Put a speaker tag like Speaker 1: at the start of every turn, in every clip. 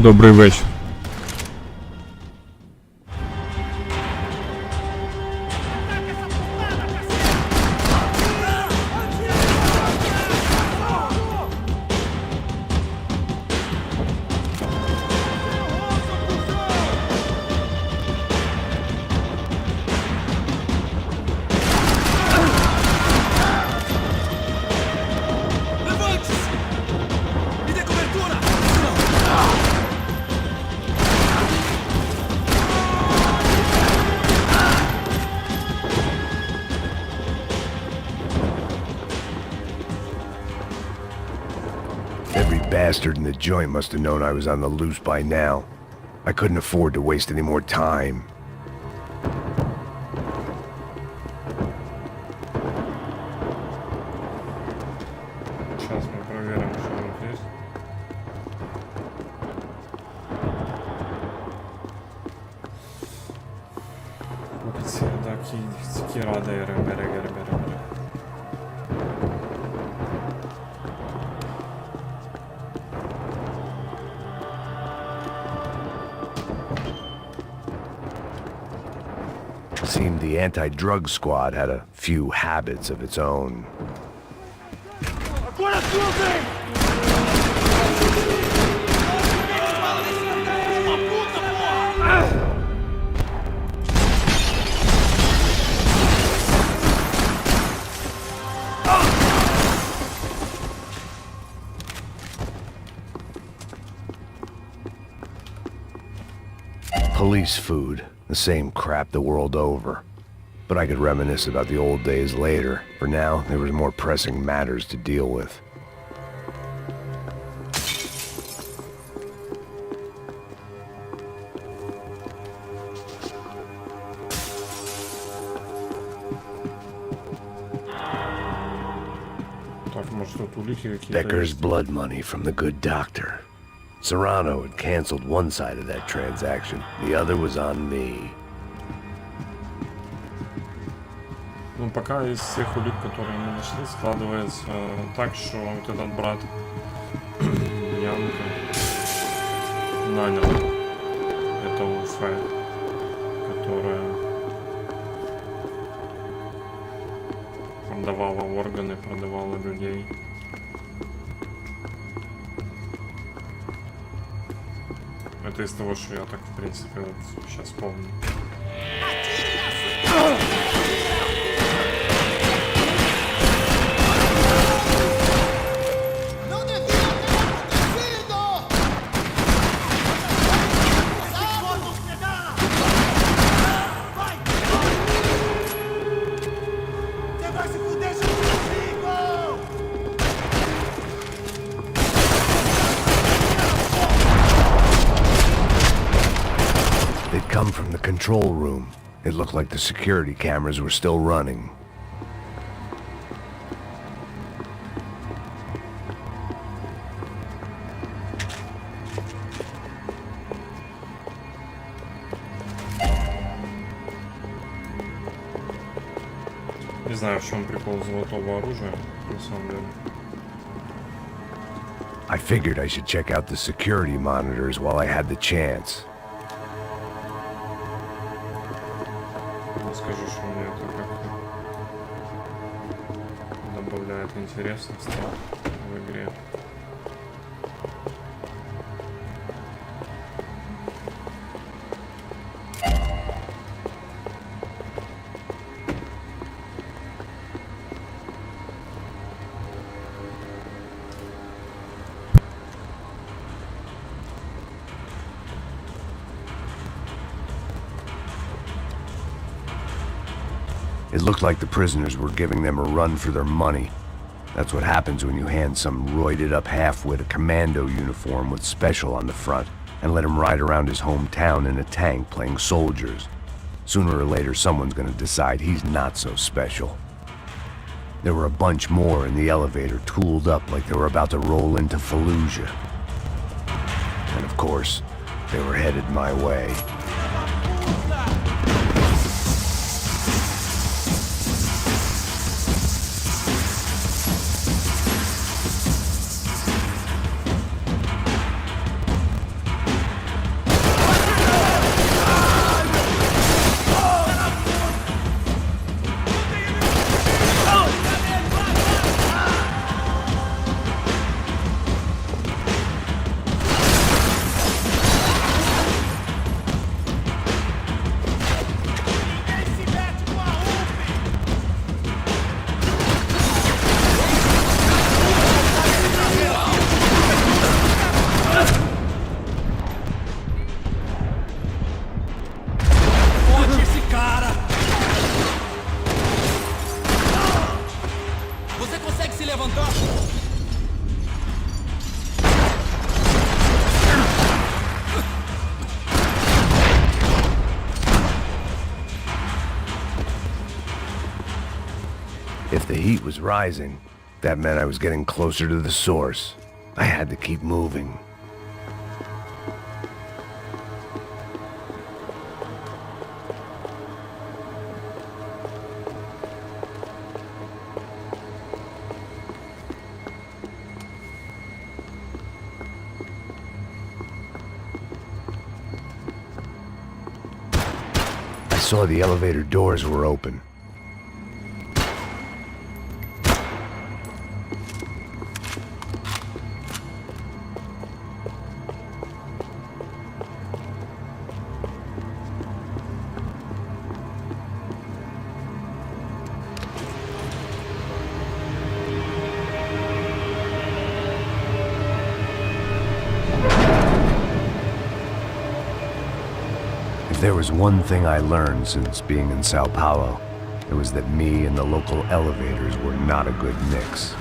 Speaker 1: Добрий вечір.
Speaker 2: Every bastard in the joint must have known I was on the loose by now. I couldn't afford to waste any more time.
Speaker 1: Сейчас мы проверим, что тут есть. Купить рада и ребята.
Speaker 2: Seemed the anti-drug squad had a few habits of its own. Police food. The same crap the world over. But I could reminisce about the old days later. For now, there was more pressing matters to deal with. Becker's blood money from the good doctor. Serrano had canceled one side of that transaction. The other was on me.
Speaker 1: Ну, пока из всех улик, которые мы нашли, складывается так, что вот этот брат Янка нанял эту Фэ, которая продавала органы, продавала людей. Это из того, что я так, в принципе, вот сейчас помню.
Speaker 2: Come from the control room. It looked like the security cameras were still running.
Speaker 1: Не знаю, в чем прикол золотого оружия, на самом деле.
Speaker 2: I figured I should check out the security monitors while I had the chance.
Speaker 1: Скажу, что мне это как-то добавляет интересности в игре.
Speaker 2: It looked like the prisoners were giving them a run for their money. That's what happens when you hand some roided-up half-wit a commando uniform with special on the front and let him ride around his hometown in a tank playing soldiers. Sooner or later, someone's gonna decide he's not so special. There were a bunch more in the elevator, tooled up like they were about to roll into Fallujah. And of course, they were headed my way. The heat was rising. That meant I was getting closer to the source. I had to keep moving. I saw the elevator doors were open. If there was one thing I learned since being in Sao Paulo, it was that me and the local elevators were not a good mix.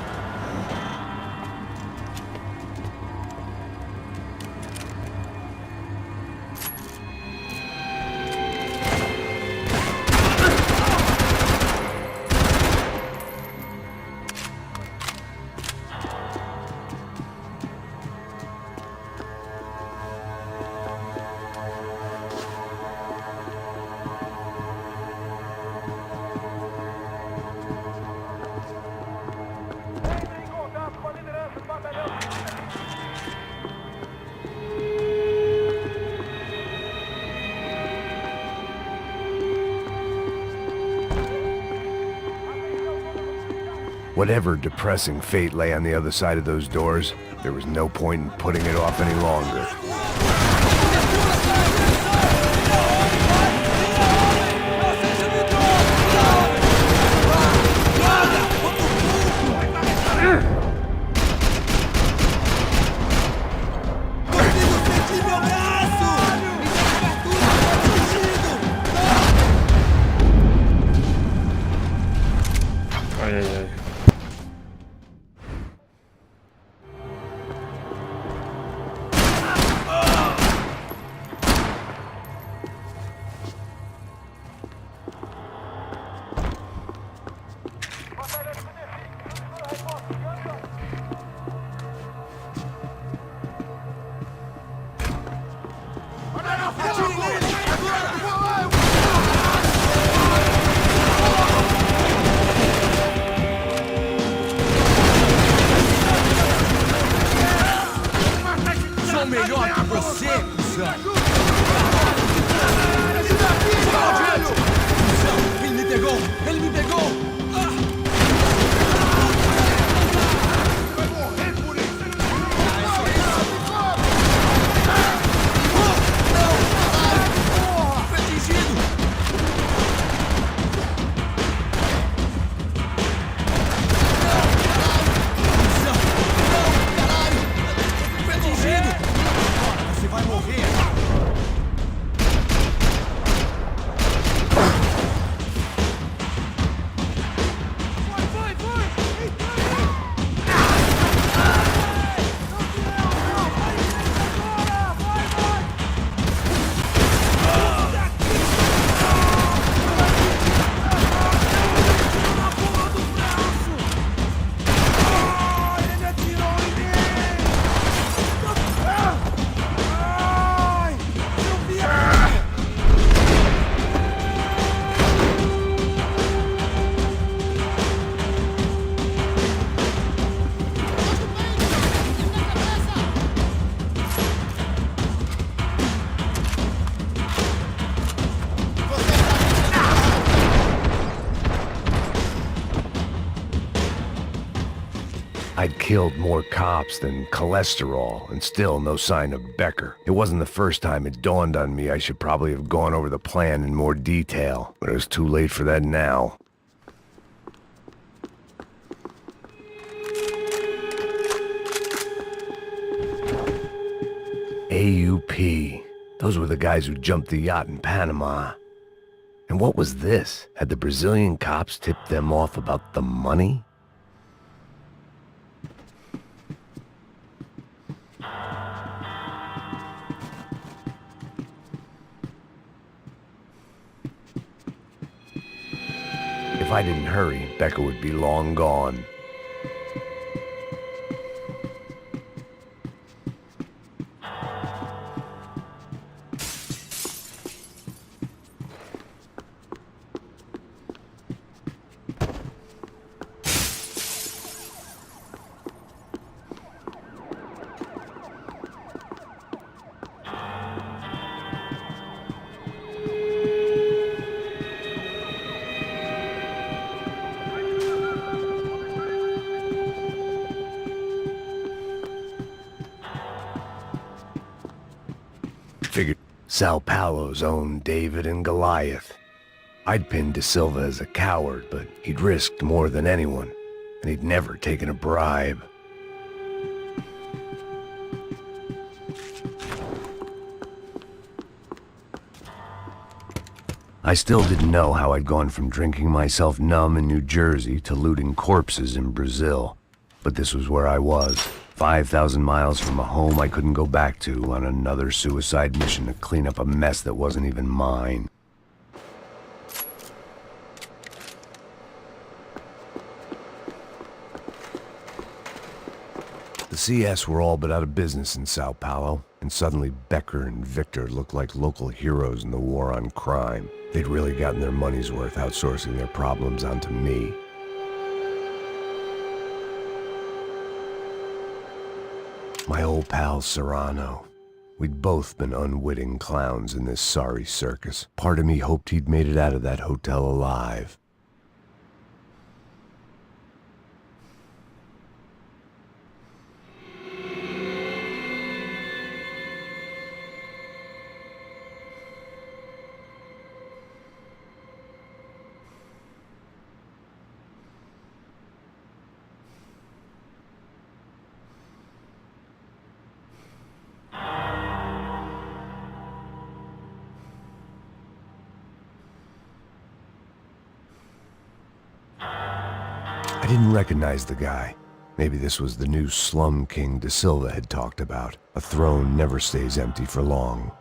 Speaker 2: Whatever depressing fate lay on the other side of those doors, there was no point in putting it off any longer.
Speaker 1: Ai, ai, ai.
Speaker 3: Sou melhor que você, cuzão! Cuzão, ele me pegou! Ele me pegou! Vai morrer por isso! Não! Foi atingido! Você vai morrer! Vai, vai, vai! Ele atirou em mim! Ai! Seu viado!
Speaker 2: I'd killed more cops than cholesterol, and still no sign of Becker. It wasn't the first time it dawned on me I should probably have gone over the plan in more detail, but it was too late for that now. AUP. Those were the guys who jumped the yacht in Panama. And what was this? Had the Brazilian cops tipped them off about the money? If If I didn't hurry, Becca would be long gone. Figured Sao Paulo's own David and Goliath. I'd pinned De Silva as a coward, but he'd risked more than anyone, and he'd never taken a bribe. I still didn't know how I'd gone from drinking myself numb in New Jersey to looting corpses in Brazil, but this was where I was. 5,000 miles from a home I couldn't go back to on another suicide mission to clean up a mess that wasn't even mine. The CS were all but out of business in Sao Paulo, and suddenly Becker and Victor looked like local heroes in the war on crime. They'd really gotten their money's worth outsourcing their problems onto me. My old pal Serrano. We'd both been unwitting clowns in this sorry circus. Part of me hoped he'd made it out of that hotel alive. I didn't recognize the guy. Maybe this was the new slum king De Silva had talked about. A throne never stays empty for long.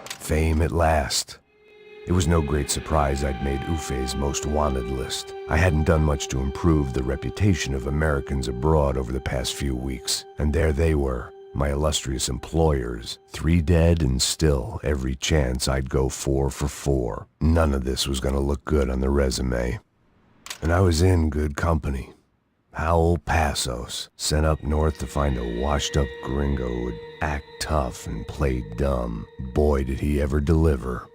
Speaker 2: Fame at last. It was no great surprise I'd made Ufe's most wanted list. I hadn't done much to improve the reputation of Americans abroad over the past few weeks, and there they were, my illustrious employers, 3 dead and still every chance I'd go 4 for 4. None of this was gonna look good on the resume. And I was in good company. Howell Passos, sent up north to find a washed-up gringo who would act tough and play dumb. Boy, did he ever deliver.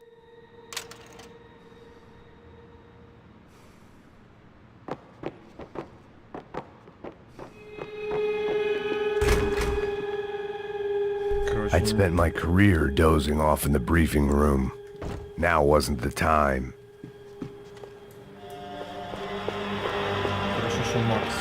Speaker 2: I'd spent my career dozing off in the briefing room. Now wasn't the time.
Speaker 1: Макс.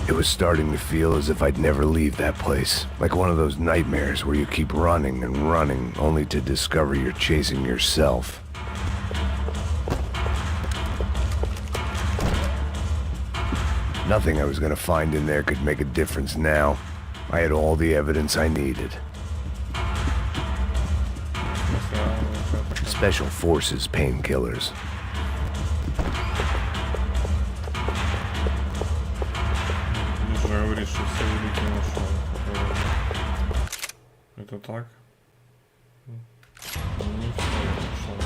Speaker 2: It was starting to feel as if I'd never leave that place. Like one of those nightmares where you keep running and running, only to discover you're chasing yourself. Nothing I was gonna find in there could make a difference now. I had all the evidence I needed. Special Forces painkillers.
Speaker 1: Говорит, что все великий нашел. Это так? Не все нашел.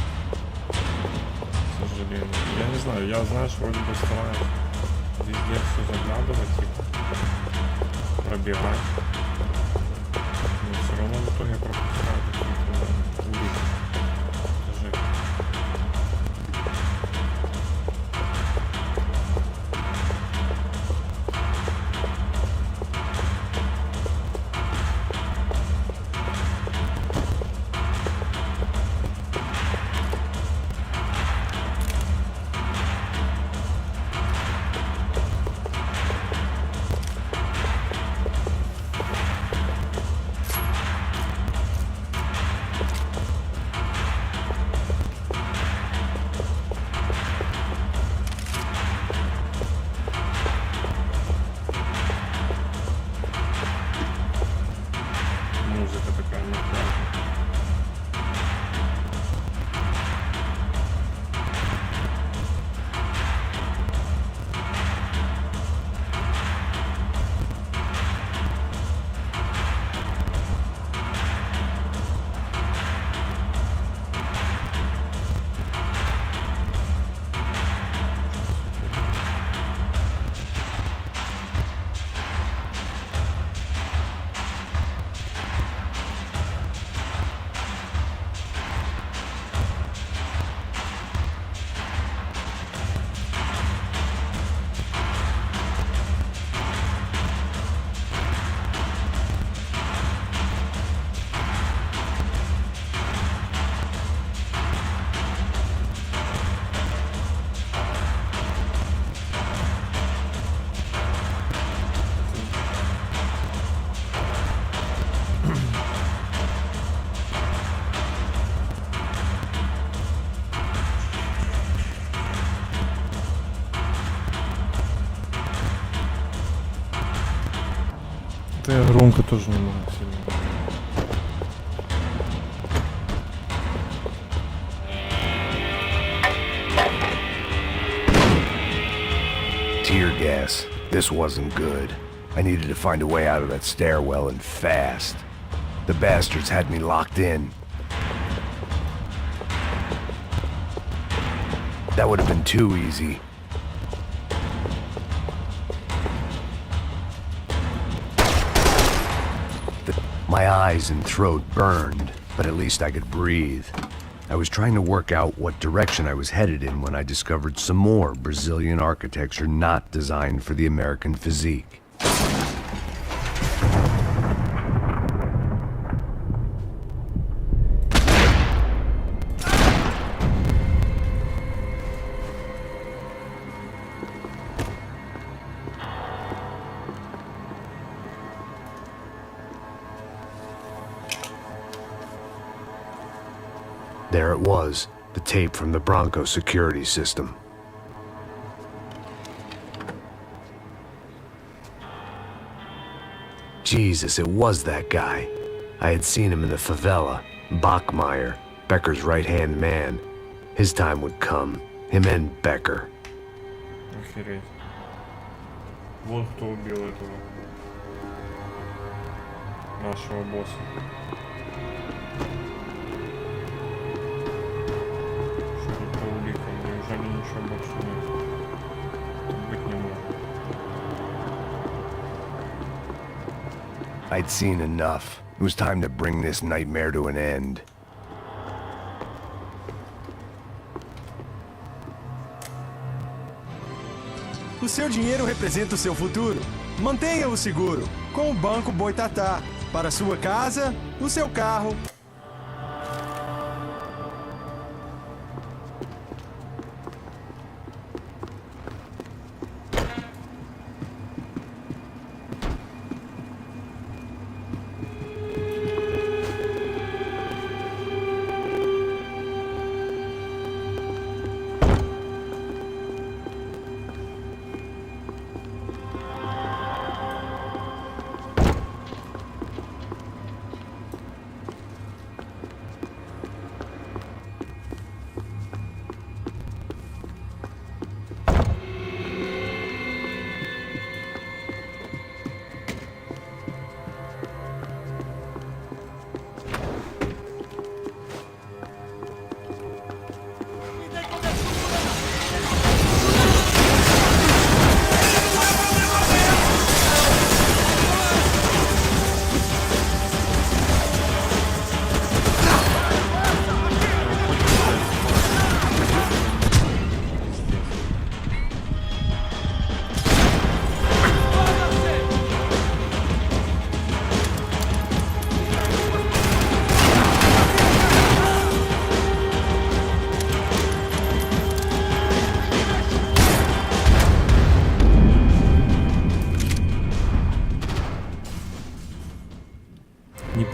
Speaker 1: К сожалению. Я не знаю, я, знаешь, вроде бы стараюсь везде все заглядывать, типа, пробивать. итоге пропускаю какие-то улики. Это жесть. Музыка такая мертвая. Да я громко тоже не могу сильно.
Speaker 2: Tear gas. This wasn't good. I needed to find a way out of that stairwell and fast. The bastards had me locked in. That would have been too easy. My eyes and throat burned, but at least I could breathe. I was trying to work out what direction I was headed in when I discovered some more Brazilian architecture not designed for the American physique. There it was, the tape from the Bronco security system. Jesus, it was that guy. I had seen him in the favela. Bachmeyer, Becker's right-hand man. His time would come. Him and Becker.
Speaker 1: Охереть. Вот кто убил этого нашего босса. Что тут по уликам? Неужели ничего больше нет? Тут быть не может.
Speaker 2: I'd seen enough. It was time to bring this nightmare to an end.
Speaker 3: O seu dinheiro representa o seu futuro. Mantenha-o seguro com o Banco Boitatá. Para sua casa, o seu carro.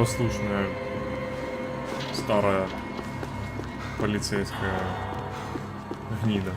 Speaker 1: непослушная старая полицейская гнида.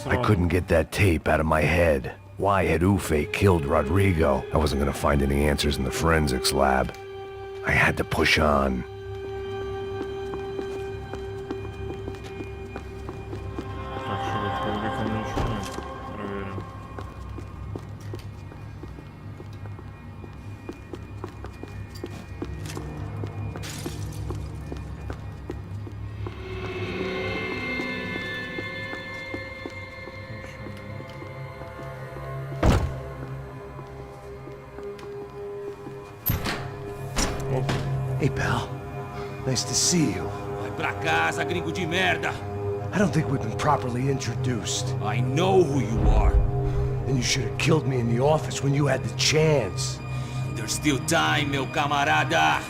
Speaker 2: I couldn't get that tape out of my head. Why had Ufe killed Rodrigo? I wasn't gonna find any answers in the forensics lab. I had to push on.
Speaker 1: Так что вот вроде ничего нет. Проверим.
Speaker 2: Hey, pal. Nice to see you.
Speaker 4: Vai pra casa, gringo de merda!
Speaker 2: I don't think we've been properly introduced.
Speaker 4: I know who you are.
Speaker 2: And you should have killed me in the office when you had the chance.
Speaker 4: There's still time, meu camarada!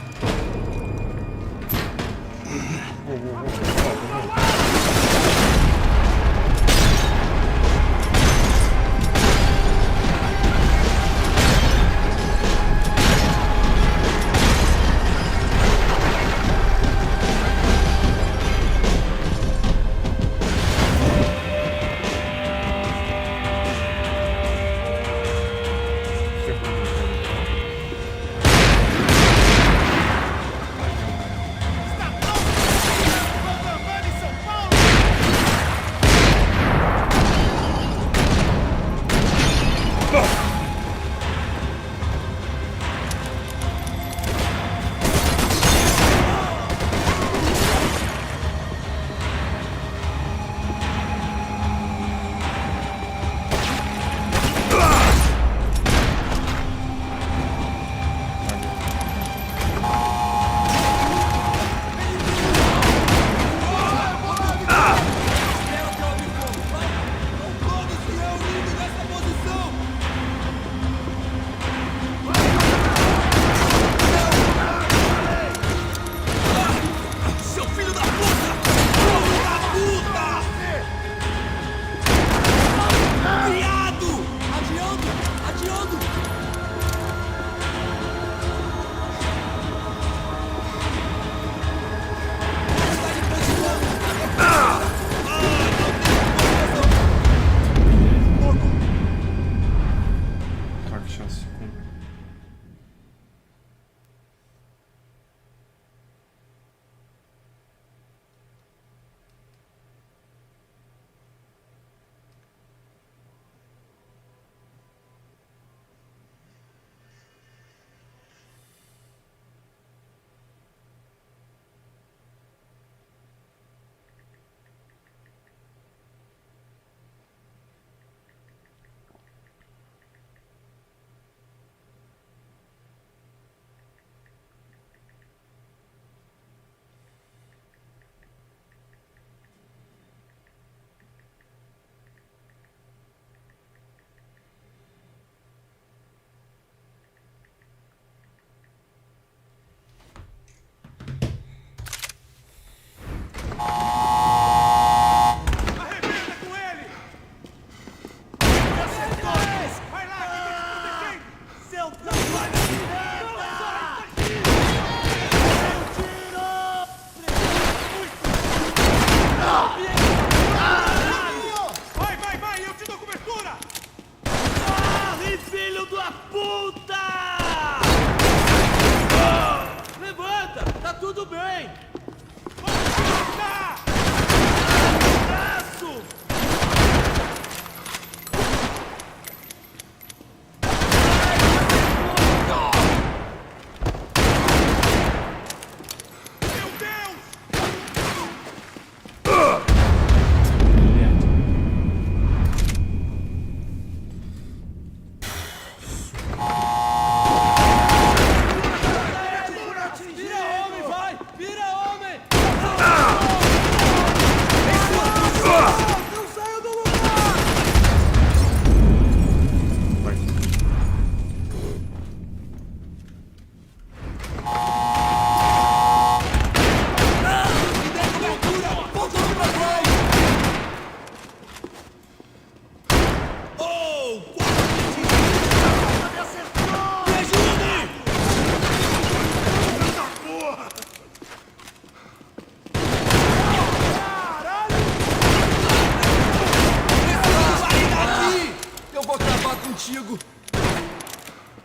Speaker 5: contigo.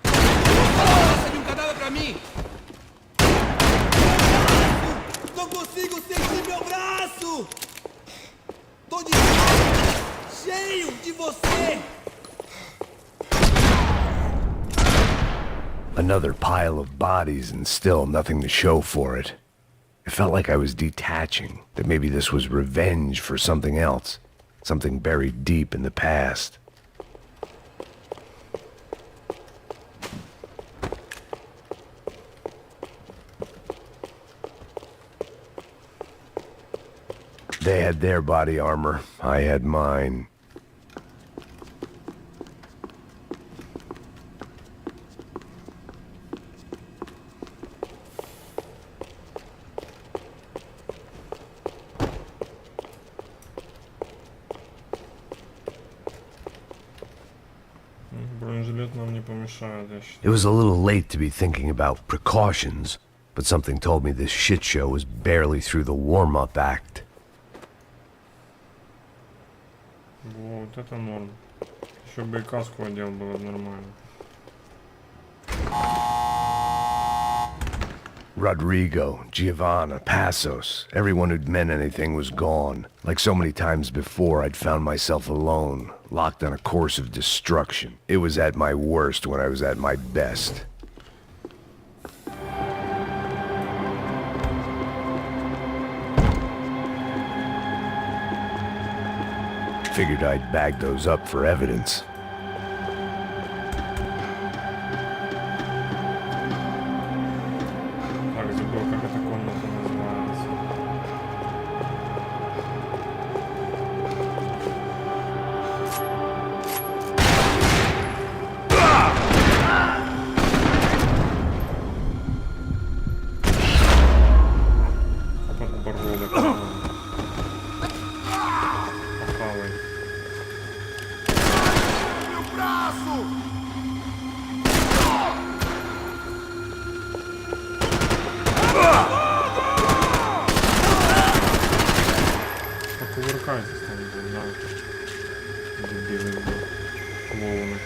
Speaker 4: Passa de um cadáver pra mim!
Speaker 5: Não consigo sentir meu braço! Tô de cheio de você!
Speaker 2: Another pile of bodies and still nothing to show for it. It felt like I was detaching, that maybe this was revenge for something else, something buried deep in the past. They had their body armor, I had mine.
Speaker 1: Бронежилет нам не помешает, я считаю.
Speaker 2: It was a little late to be thinking about precautions, but something told me this shit show was barely through the warm-up act.
Speaker 1: Вот это норм. Еще бы и каску одел, было нормально.
Speaker 2: Rodrigo, Giovanna, Passos, everyone who'd meant anything was gone. Like so many times before, I'd found myself alone, locked on a course of destruction. It was at my worst when I was at my best. Figured I'd bag those up for evidence.
Speaker 1: Так, забыл, как эта комната называется. Подбородок. Похавай. Покувыркайтесь там, не знаю. Дебилы, клоуны.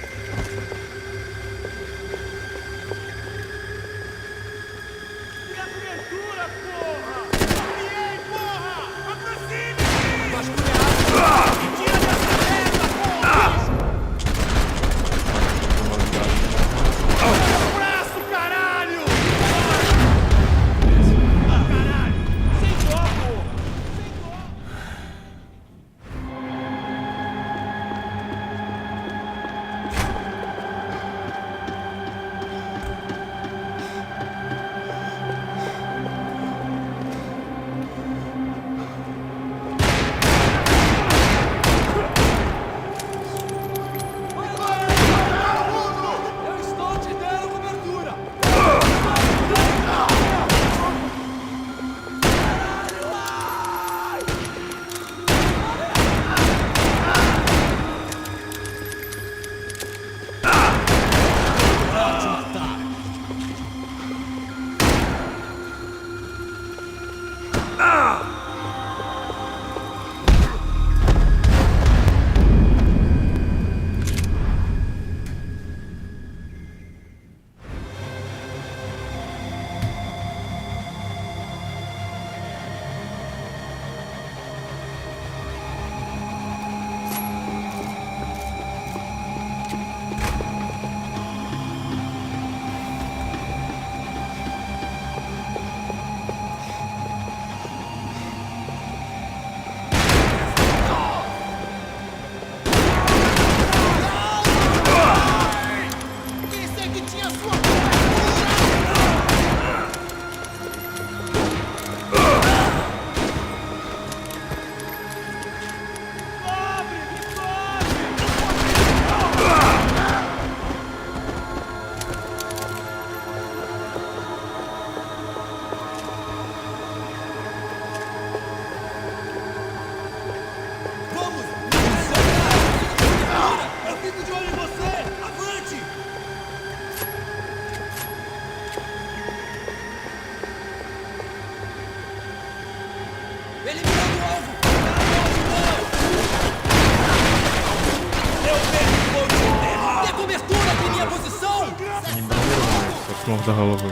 Speaker 1: чмок до голови.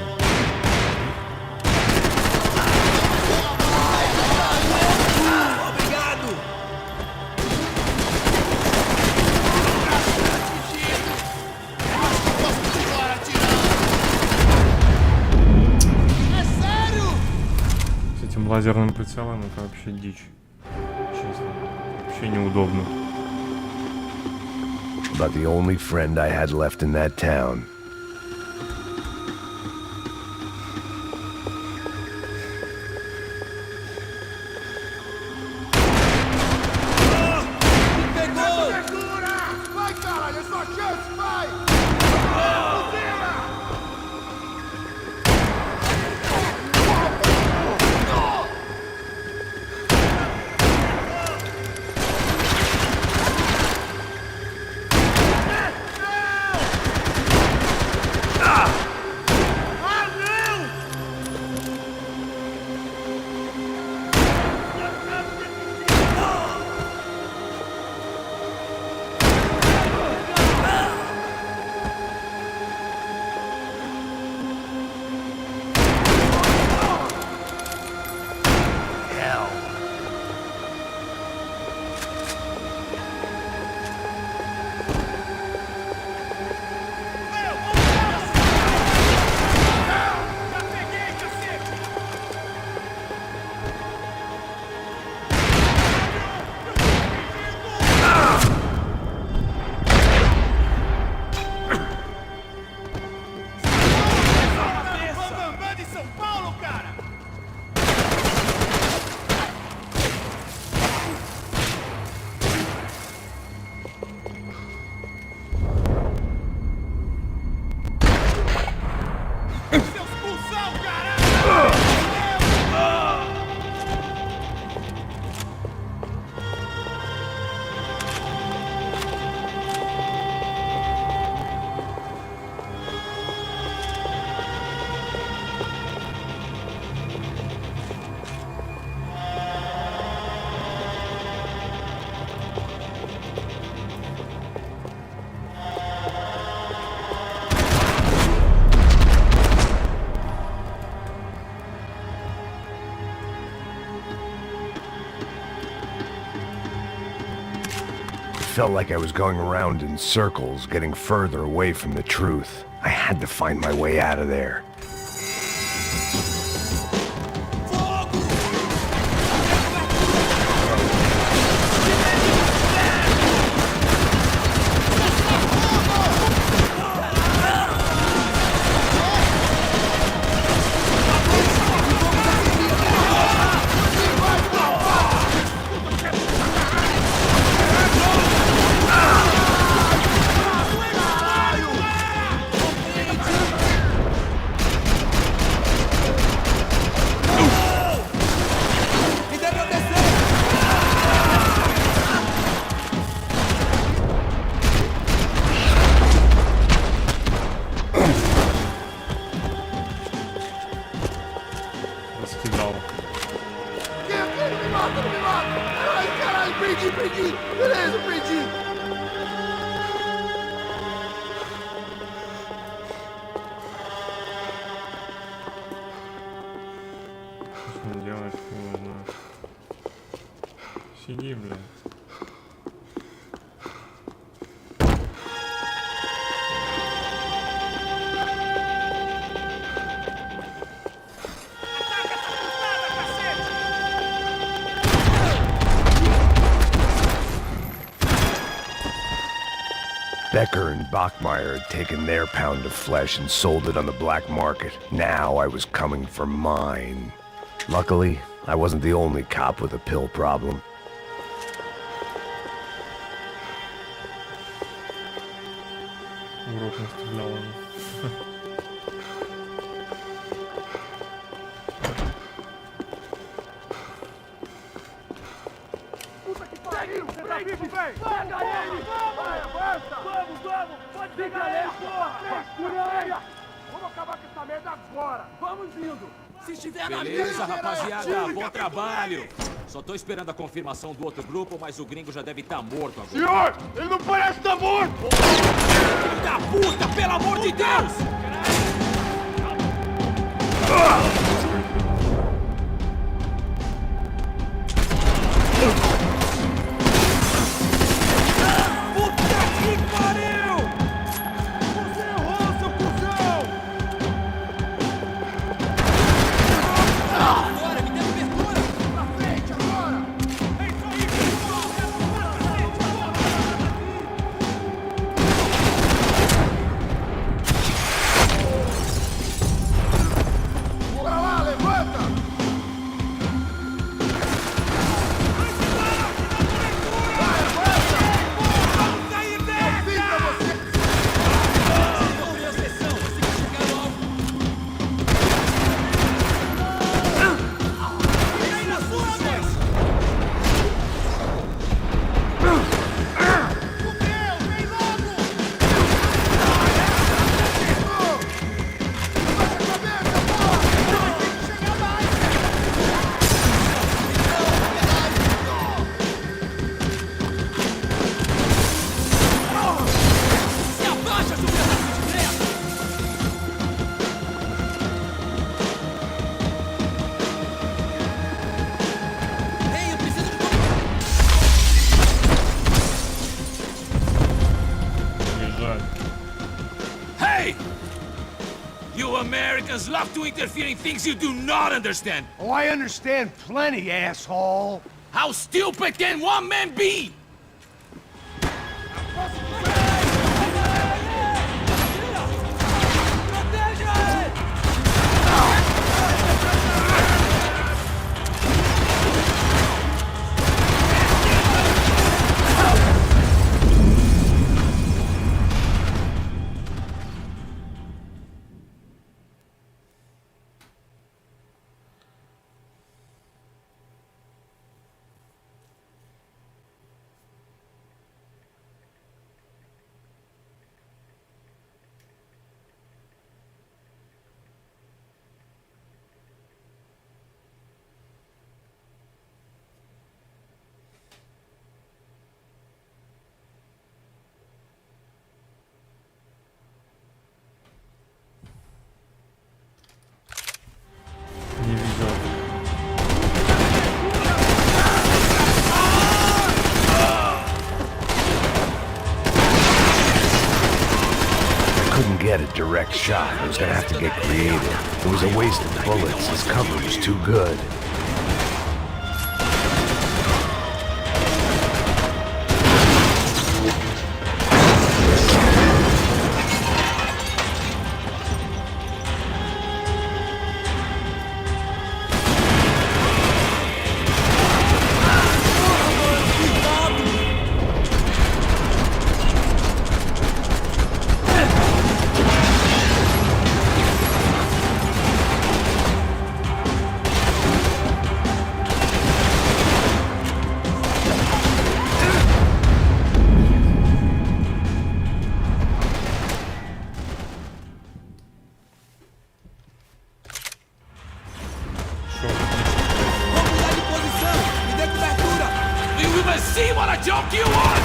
Speaker 5: Obrigado! É sério?
Speaker 1: С этим лазерным прицелом это вообще дичь. Честно. Вообще неудобно.
Speaker 2: About the only friend I had left in that town. Felt like I was going around in circles, getting further away from the truth. I had to find my way out of there.
Speaker 1: Раскидал.
Speaker 6: Não me mata! Ai, caralho, perdi! Beleza, perdi!
Speaker 1: Что мне делать? Не знаю. Сиди, блядь.
Speaker 2: Becker and Bachmeyer had taken their pound of flesh and sold it on the black market. Now I was coming for mine. Luckily, I wasn't the only cop with a pill problem.
Speaker 1: Урок настрелял он.
Speaker 6: Pega ele! Vai, avança! Vamos! Pode pegar ele, porra! Segura ele! Vamos acabar com essa merda agora! Vamos indo! Se estiver na
Speaker 4: Beleza,
Speaker 6: mesa,
Speaker 4: rapaziada, bom trabalho. Só tô esperando a confirmação do outro grupo, mas o gringo já deve estar morto agora.
Speaker 6: Senhor! Ele não parece estar morto!
Speaker 4: Filho da puta, pelo amor de Deus!
Speaker 6: Puta que pariu! Você errou, seu cuzão!
Speaker 5: Agora, me dê cobertura!
Speaker 6: Pra frente, agora! É isso aí, pessoal! Bora lá, levanta! Vamos sair dessa!
Speaker 5: Concluiu a sessão, você vai chegar logo!
Speaker 6: E aí na sua vez! Fudeu, vem logo! Abaixa a cabeça, porra! Tem que chegar mais!
Speaker 5: Se abaixa, seu pedaço de merda! Ei, eu preciso de
Speaker 1: Уезжать.
Speaker 4: Hey! You Americans love to interfere in things you do not understand.
Speaker 6: Oh, I understand plenty, asshole!
Speaker 4: How stupid can one man be?
Speaker 1: Не везет.
Speaker 2: I couldn't get a direct shot. I was gonna have to get creative. It was a waste of bullets. His cover was too good.
Speaker 5: Vamos mudar de posição! Me dê cobertura!
Speaker 4: Do you even see what a joke you are?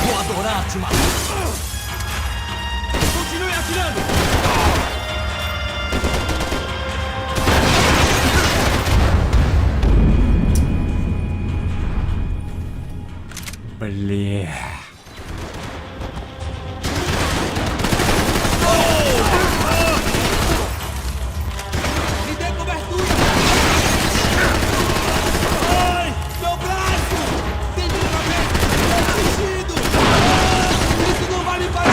Speaker 5: Vou adorar te matar! Continue atirando!
Speaker 1: Бля.
Speaker 5: Me dê cobertura! Ai! Meu braço! Tem livramento! Tô fugindo! Isso não vai me parar!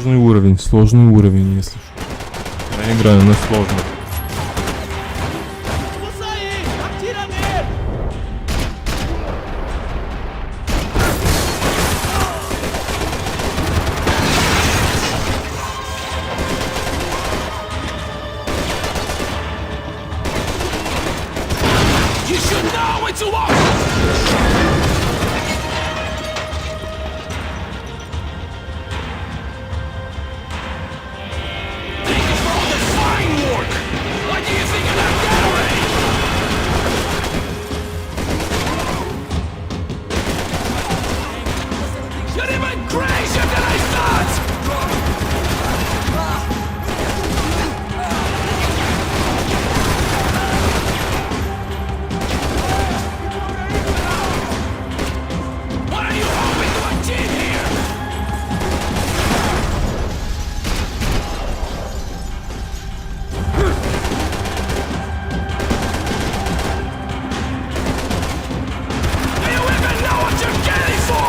Speaker 1: сложный уровень, если что. Я играю на сложном.
Speaker 5: Vamos sair! Atira nele!
Speaker 4: You should know when to walk! Thank you for all the fine work! What do you think of that Gatorade? You're even crazier than I thought! What are you hoping to achieve here? Do you even know what you're getting for?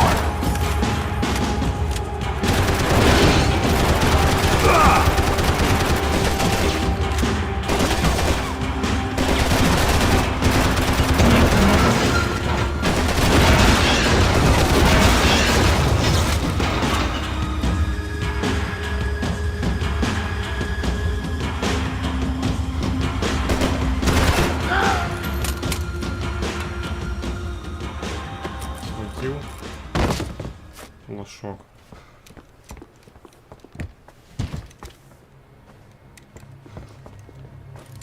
Speaker 1: Схватил. Лошок.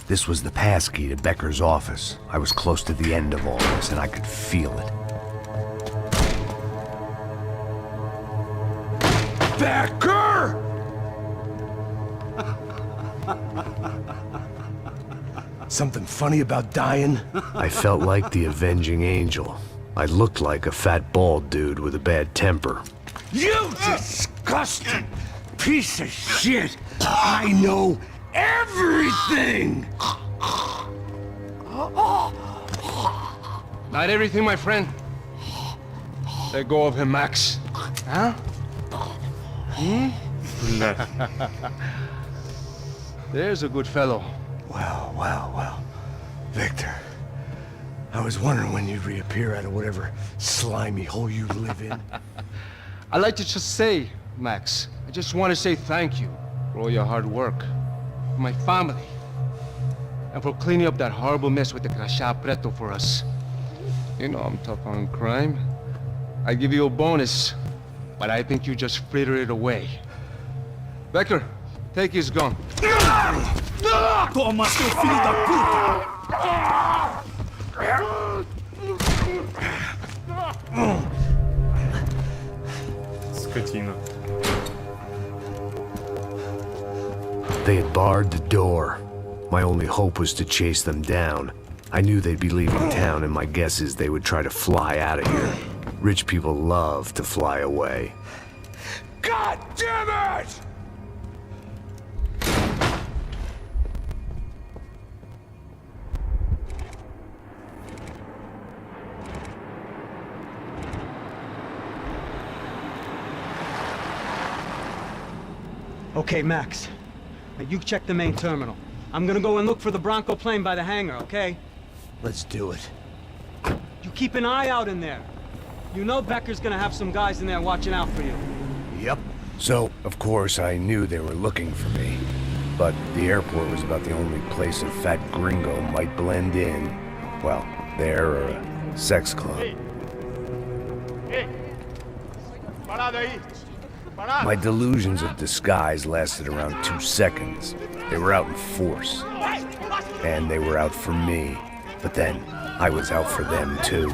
Speaker 2: This was the passkey to Becker's office. I was close to the end of all this, and I could feel it.
Speaker 3: Becker! Something funny about dying?
Speaker 2: I felt like the avenging angel. I looked like a fat bald dude with a bad temper.
Speaker 3: You disgusting piece of shit! I know everything!
Speaker 7: Not everything, my friend. Let go of him, Max. Huh?
Speaker 1: Блядь.
Speaker 7: There's a good fellow.
Speaker 3: Well. Victor, I was wondering when you'd reappear out of whatever slimy hole you live in.
Speaker 7: I'd like to just say, Max, I just want to say thank you for all your hard work, for my family, and for cleaning up that horrible mess with the Crachá Preto for us. You know I'm tough on crime. I give you a bonus, but I think you just frittered it away. Becker, take his gun.
Speaker 5: Toma, seu filho da puta!
Speaker 1: Скотина.
Speaker 2: They had barred the door. My only hope was to chase them down. I knew they'd be leaving town, and my guess is they would try to fly out of here. Rich people love to fly away.
Speaker 3: God damn it!
Speaker 8: Okay, Max. Now you check the main terminal. I'm gonna go and look for the Bronco plane by the hangar, okay?
Speaker 3: Let's do it.
Speaker 8: You keep an eye out in there. You know Becker's gonna have some guys in there watching out for you.
Speaker 2: Yep. So, of course, I knew they were looking for me. But the airport was about the only place a fat gringo might blend in. Well, there or a sex club.
Speaker 6: Parado aí!
Speaker 2: My delusions of disguise lasted around 2 seconds. They were out in force. And they were out for me. But then, I was out for them too.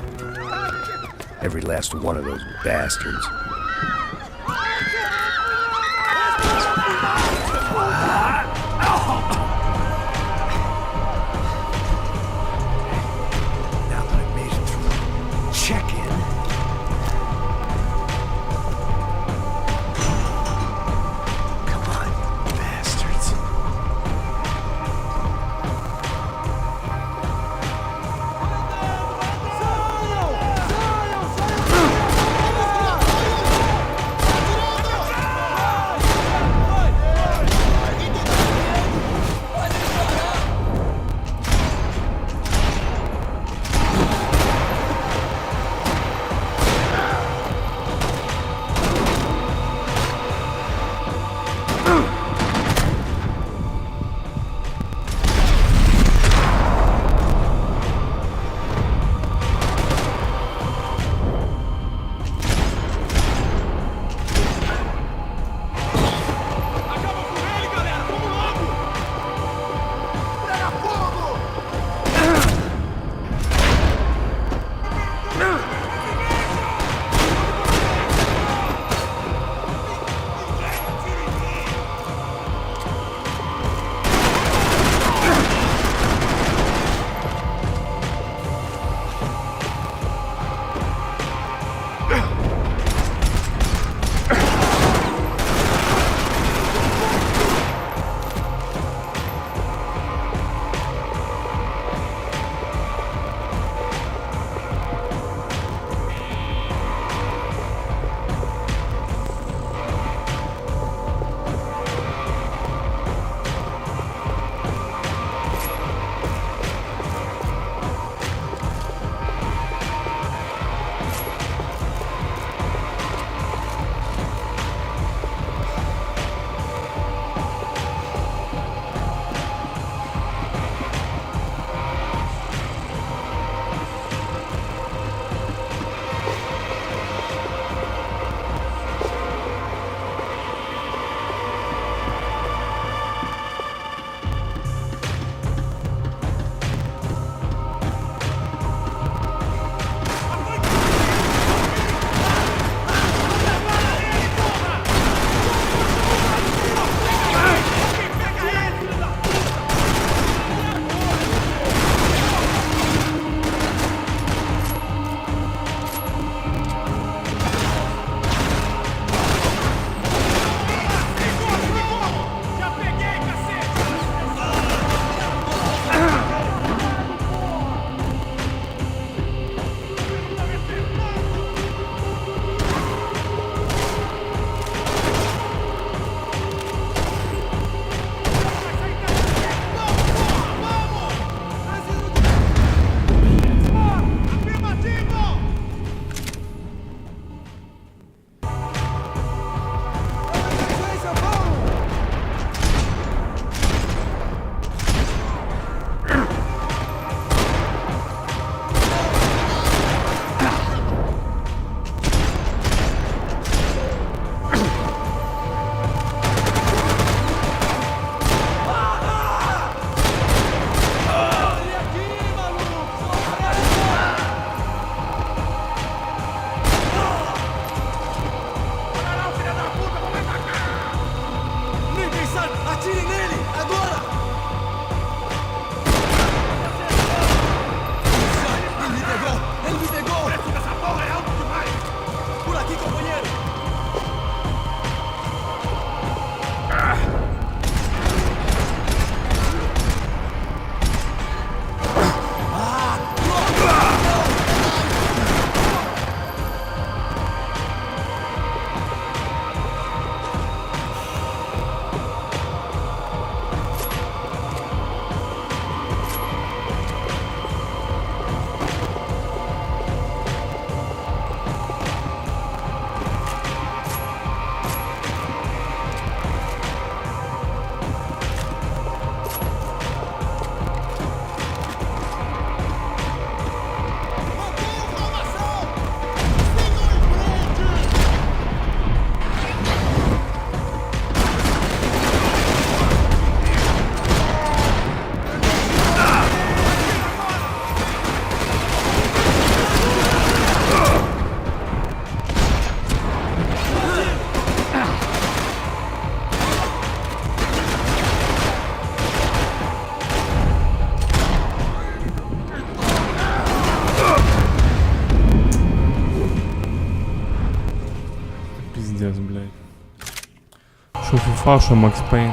Speaker 2: Every last one of those bastards.
Speaker 3: Now that I made it through check-in. Come on, you bastards.
Speaker 1: Пиздец, блядь. Шо FIFA, шо Макс Пейн.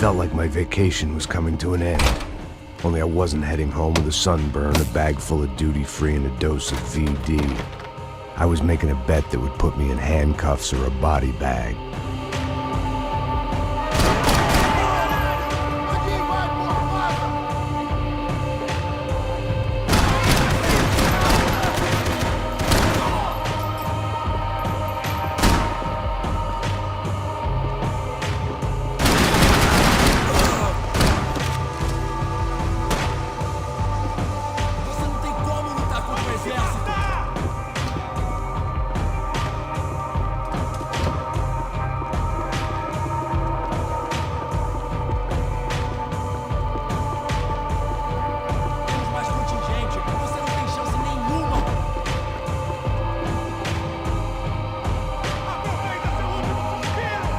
Speaker 2: felt like my vacation was coming to an end. Only I wasn't heading home with a sunburn, a bag full of duty-free, and a dose of VD. I was making a bet that would put me in handcuffs or a body bag.
Speaker 5: Você não tem como lutar contra o exército! Temos mais contingente! Você não tem chance nenhuma!
Speaker 6: Aproveita seu último suspiro!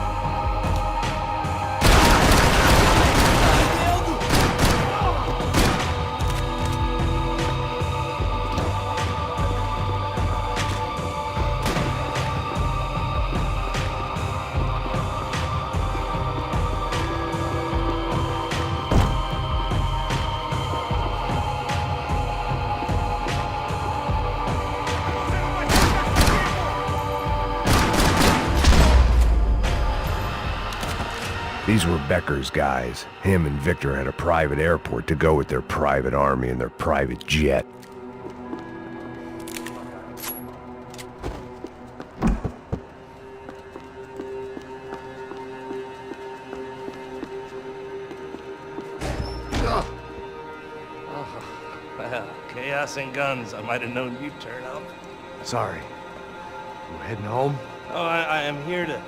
Speaker 2: These were Becker's guys. Him and Victor had a private airport to go with their private army and their private jet.
Speaker 9: Well, chaos and guns. I might have known you'd turn up.
Speaker 2: Sorry. You heading home?
Speaker 9: Oh, I am here to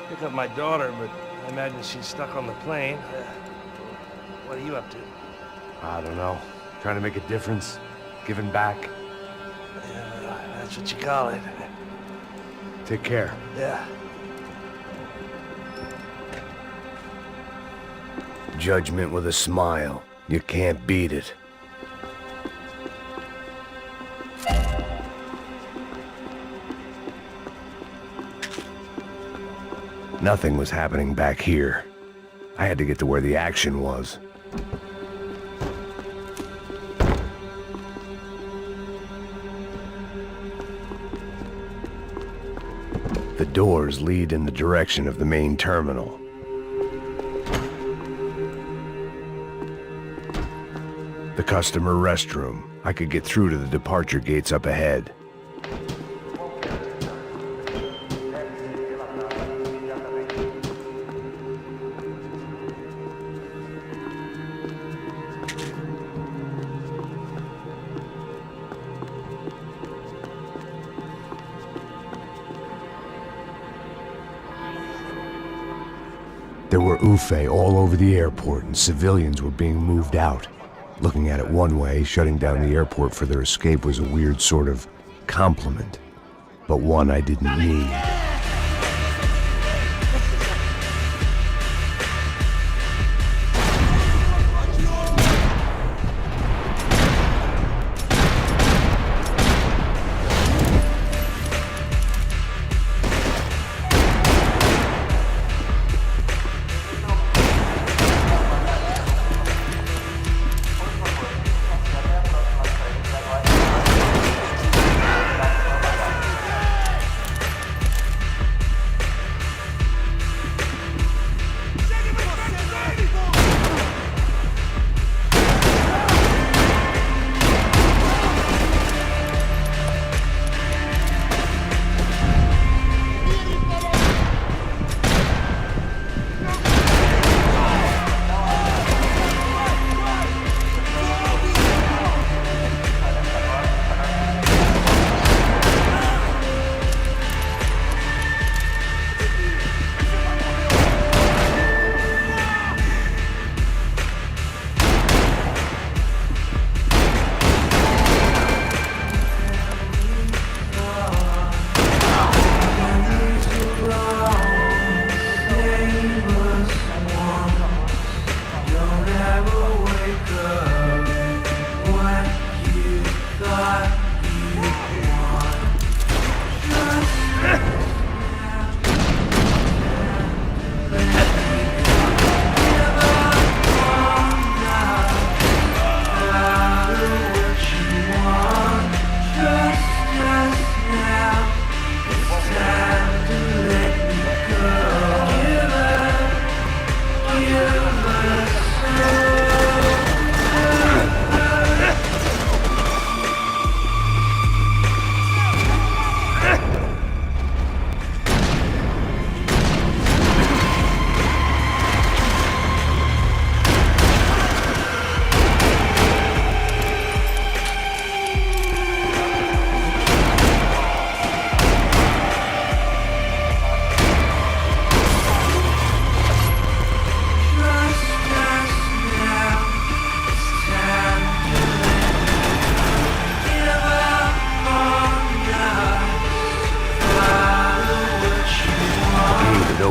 Speaker 9: pick up my daughter, but I imagine she's stuck on the plane. What are you up to?
Speaker 2: I don't know. Trying to make a difference. Giving back.
Speaker 9: Yeah, that's what you call it.
Speaker 2: Take care.
Speaker 9: Yeah.
Speaker 2: Judgment with a smile. You can't beat it. Nothing was happening back here. I had to get to where the action was. The doors lead in the direction of the main terminal. The customer restroom. I could get through to the departure gates up ahead. There were UFE all over the airport, and civilians were being moved out. Looking at it one way, shutting down the airport for their escape was a weird sort of compliment, but one I didn't need.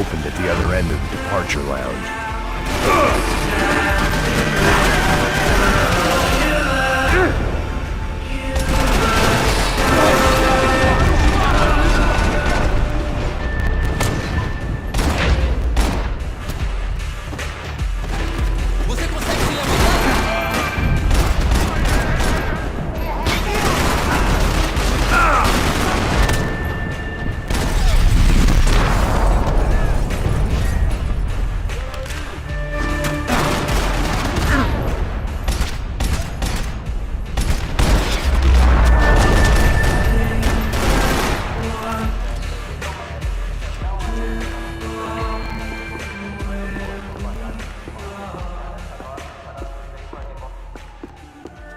Speaker 2: opened at the other end of the departure lounge.
Speaker 5: Você consegue se levantar?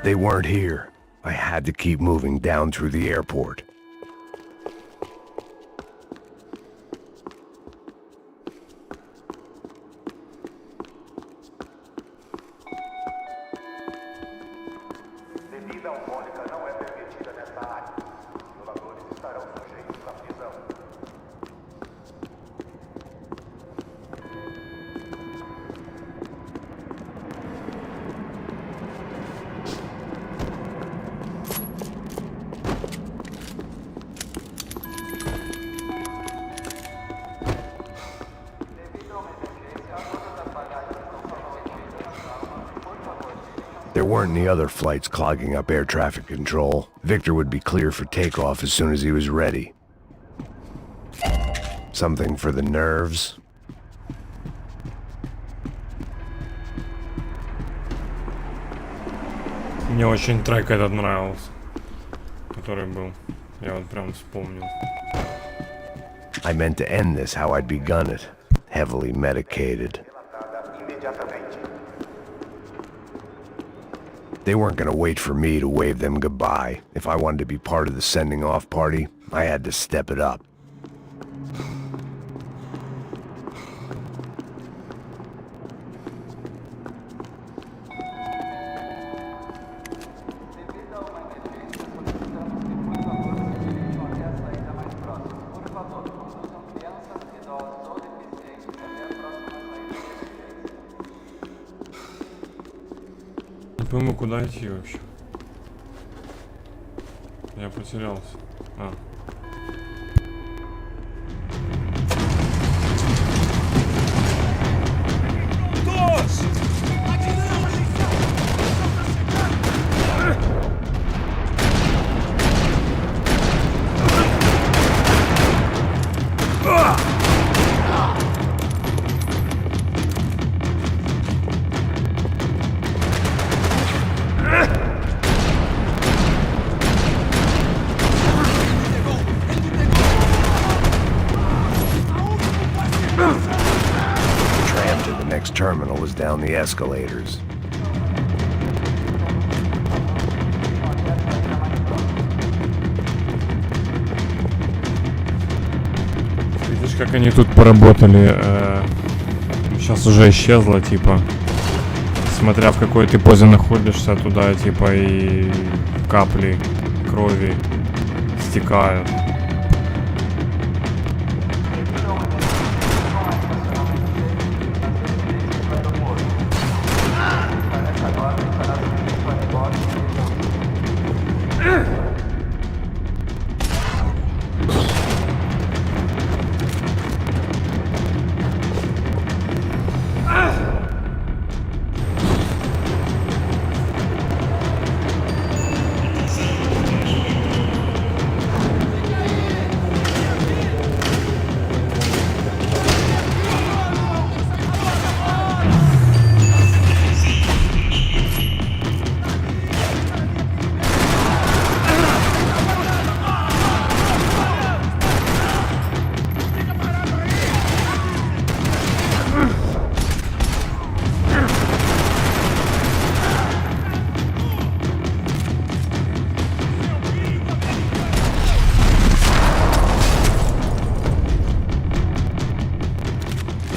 Speaker 2: They weren't here. I had to keep moving down through the airport.
Speaker 10: Bebida alcoólica não é permitida nesta área. Violadores estarão sujeitos à prisão.
Speaker 2: There weren't any other flights clogging up air traffic control. Victor would be clear for takeoff as soon as he was ready. Something for the nerves.
Speaker 1: Мне очень трек этот нравился, который был. Я вот прям вспомнил.
Speaker 2: I meant to end this how I'd begun it. Heavily medicated. They weren't gonna wait for me to wave them goodbye. If I wanted to be part of the sending off party, I had to step it up.
Speaker 1: Не пойму, куда идти вообще. Я потерялся. А.
Speaker 2: Terminal was down the escalators.
Speaker 1: Видишь, как они тут поработали. Сейчас уже исчезло, типа. Смотря в какой ты позе находишься, туда, типа, и капли крови стекают.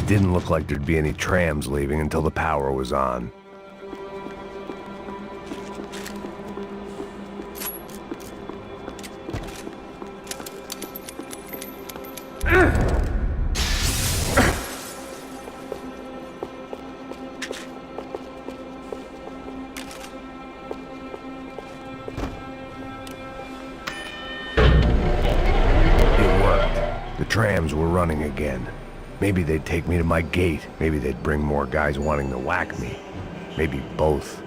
Speaker 2: Didn't look like there'd be any trams leaving until the power was on. The trams were running again. Maybe they'd take me to my gate. Maybe they'd bring more guys wanting to whack me. Maybe both.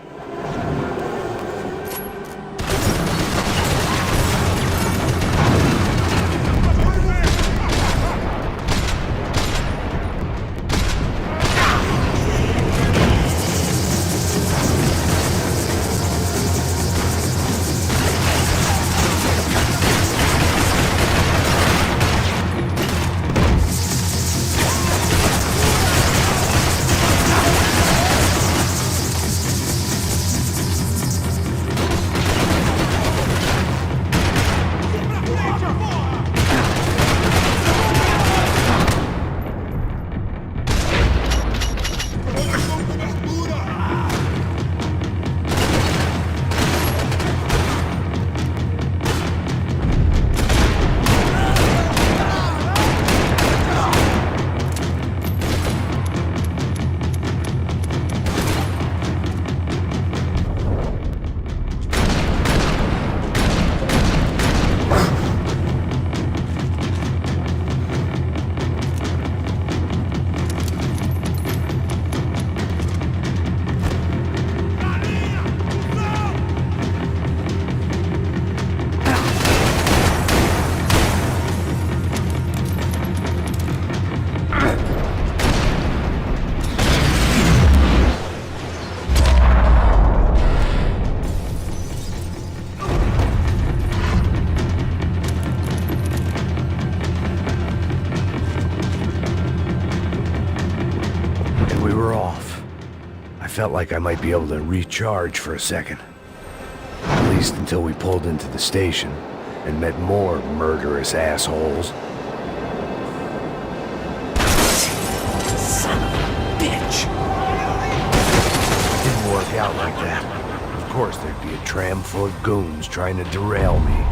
Speaker 2: Felt like I might be able to recharge for a second. At least until we pulled into the station and met more murderous assholes. Son of a bitch! It didn't work out like that. Of course there'd be a tram full of goons trying to derail me.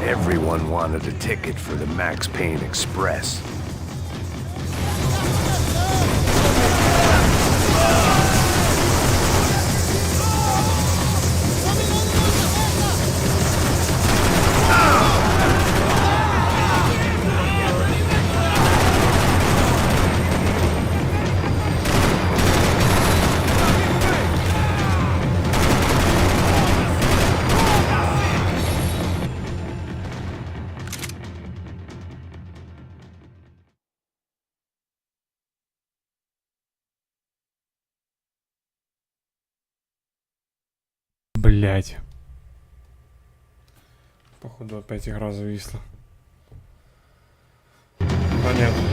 Speaker 2: Everyone wanted a ticket for the Max Payne Express.
Speaker 1: Блять. Походу опять игра зависла. Понятно.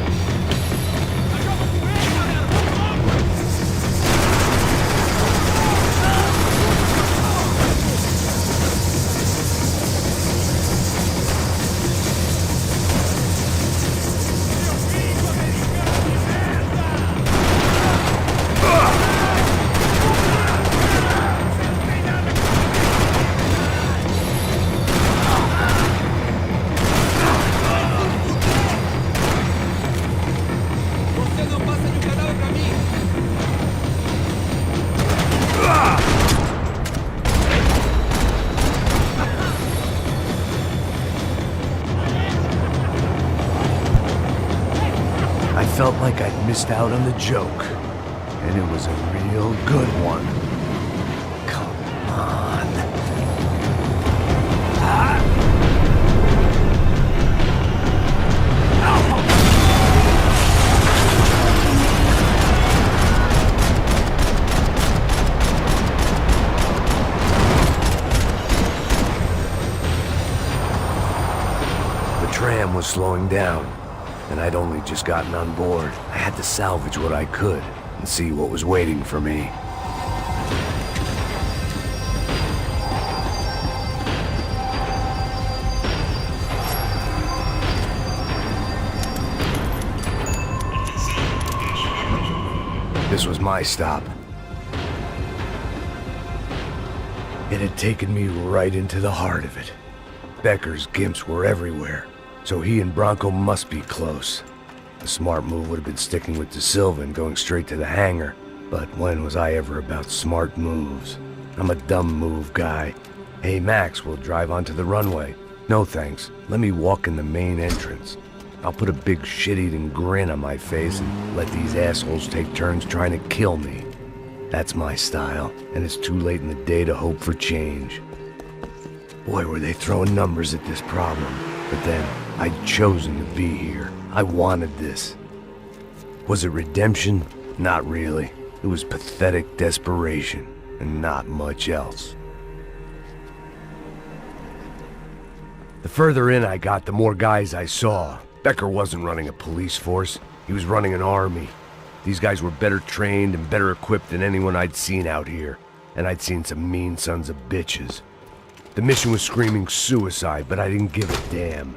Speaker 2: missed out on the joke. And it was a real good one. Come on. The tram was slowing down, and I'd only just gotten on board. I had to salvage what I could and see what was waiting for me. This was my stop. It had taken me right into the heart of it. Becker's gimps were everywhere, so he and Bronco must be close. The smart move would have been sticking with De Silva and going straight to the hangar. But when was I ever about smart moves? I'm a dumb move guy. Hey Max, we'll drive onto the runway. No thanks, let me walk in the main entrance. I'll put a big shit-eating grin on my face and let these assholes take turns trying to kill me. That's my style, and it's too late in the day to hope for change. Boy, were they throwing numbers at this problem. But then, I'd chosen to be here. I wanted this. Was it redemption? Not really. It was pathetic desperation, and not much else. The further in I got, the more guys I saw. Becker wasn't running a police force. He was running an army. These guys were better trained and better equipped than anyone I'd seen out here. And I'd seen some mean sons of bitches. The mission was screaming suicide, but I didn't give a damn.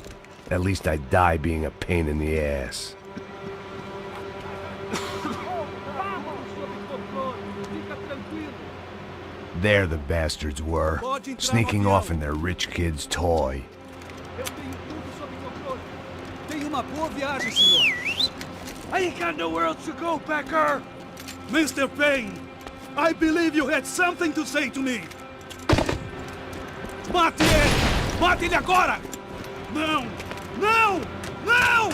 Speaker 2: At least I'd die being a pain in the ass. There the bastards were, sneaking off in their rich kid's toy.
Speaker 5: Tenha uma boa viagem, senhor. I ain't got nowhere else to go, Becker.
Speaker 6: Mr. Payne, I believe you had something to say to me.
Speaker 5: Mate ele! Mate ele agora!
Speaker 6: Não! Não! Não!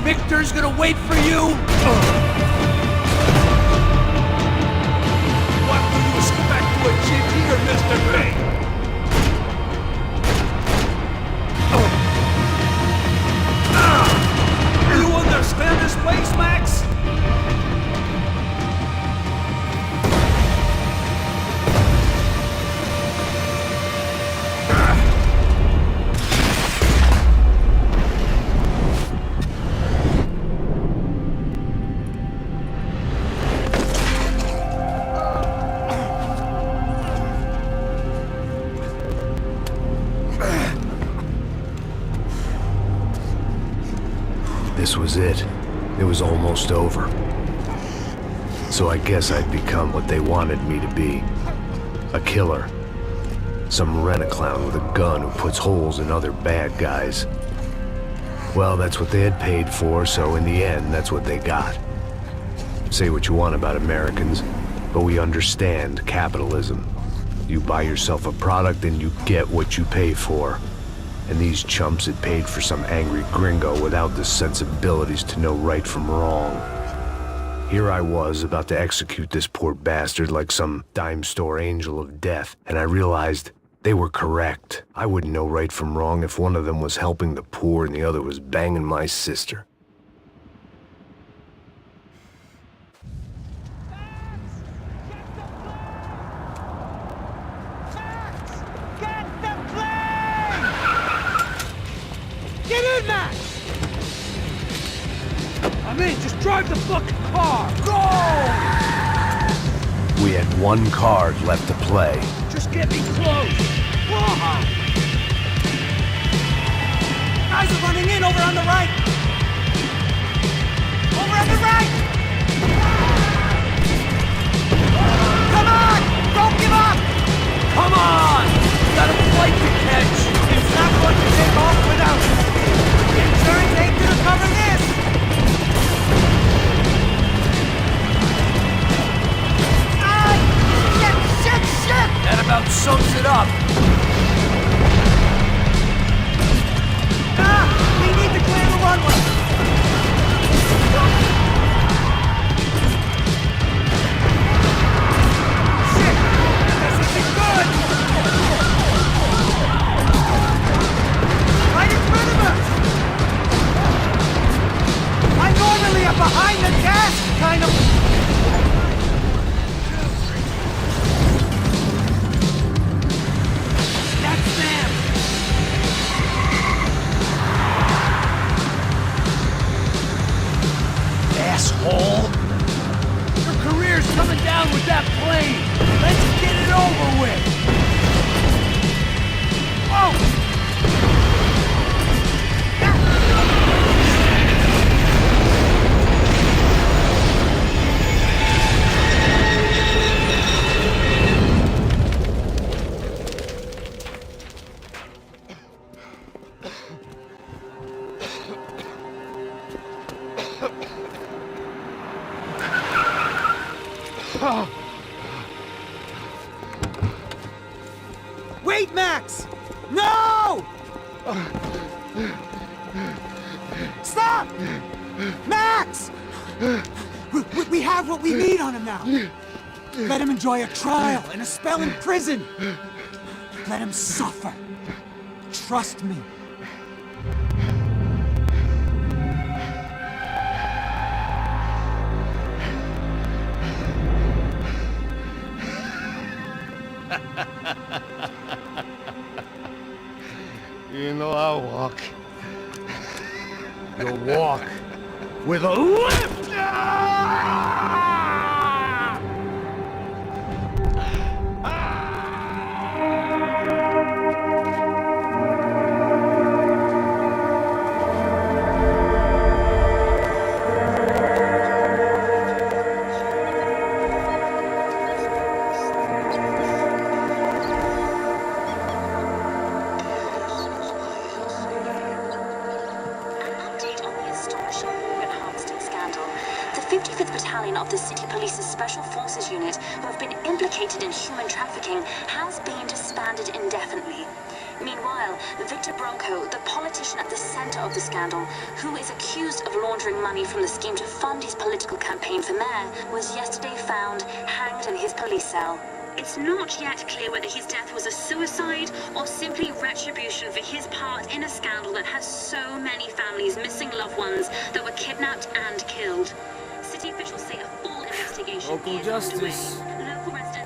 Speaker 5: Victor's gonna wait for you? What do you expect to achieve here, Mr. Payne? Do you understand this place, Max?
Speaker 2: This was it. It was almost over. So I guess I'd become what they wanted me to be. A killer. Some rent-a-clown with a gun who puts holes in other bad guys. Well, that's what they had paid for, so in the end, that's what they got. Say what you want about Americans, but we understand capitalism. You buy yourself a product and you get what you pay for. And these chumps had paid for some angry gringo without the sensibilities to know right from wrong. Here I was, about to execute this poor bastard like some dime store angel of death, and I realized They were correct. I wouldn't know right from wrong if one of them was helping the poor and the other was banging my sister.
Speaker 5: Get in, Max! I'm in, just drive the fucking car! Go!
Speaker 2: We had one card left to play.
Speaker 5: Just get me close! Whoa! Guys are running in over on the right! Over on the right! Come on! Don't give up! Come on! We got a flight to catch! It's not going to take off without us! The insurance ain't gonna cover this! Shit! That about sums it up. We need to clear the runway. Shit! This isn't good! Right in front of us! I normally am behind the desk, kind of... Asshole! Your career's coming down with that plane! Let's get it over with! Whoa! Wait, Max! No! Stop! Max! We have what we need on him now. Let him enjoy a trial and a spell in prison. Let him suffer. Trust me.
Speaker 7: You know I'll walk.
Speaker 2: You'll walk with a lift!
Speaker 11: The 55th Battalion of the City Police's Special Forces Unit, who have been implicated in human trafficking, has been disbanded indefinitely. Meanwhile, Victor Bronco, the politician at the center of the scandal, who is accused of laundering money from the scheme to fund his political campaign for mayor, was yesterday found hanged in his police cell. It's not yet clear whether his death was a suicide or simply retribution for his part in a scandal that has so many families missing loved ones that were kidnapped and killed. City officials say a full investigation is underway. Local residents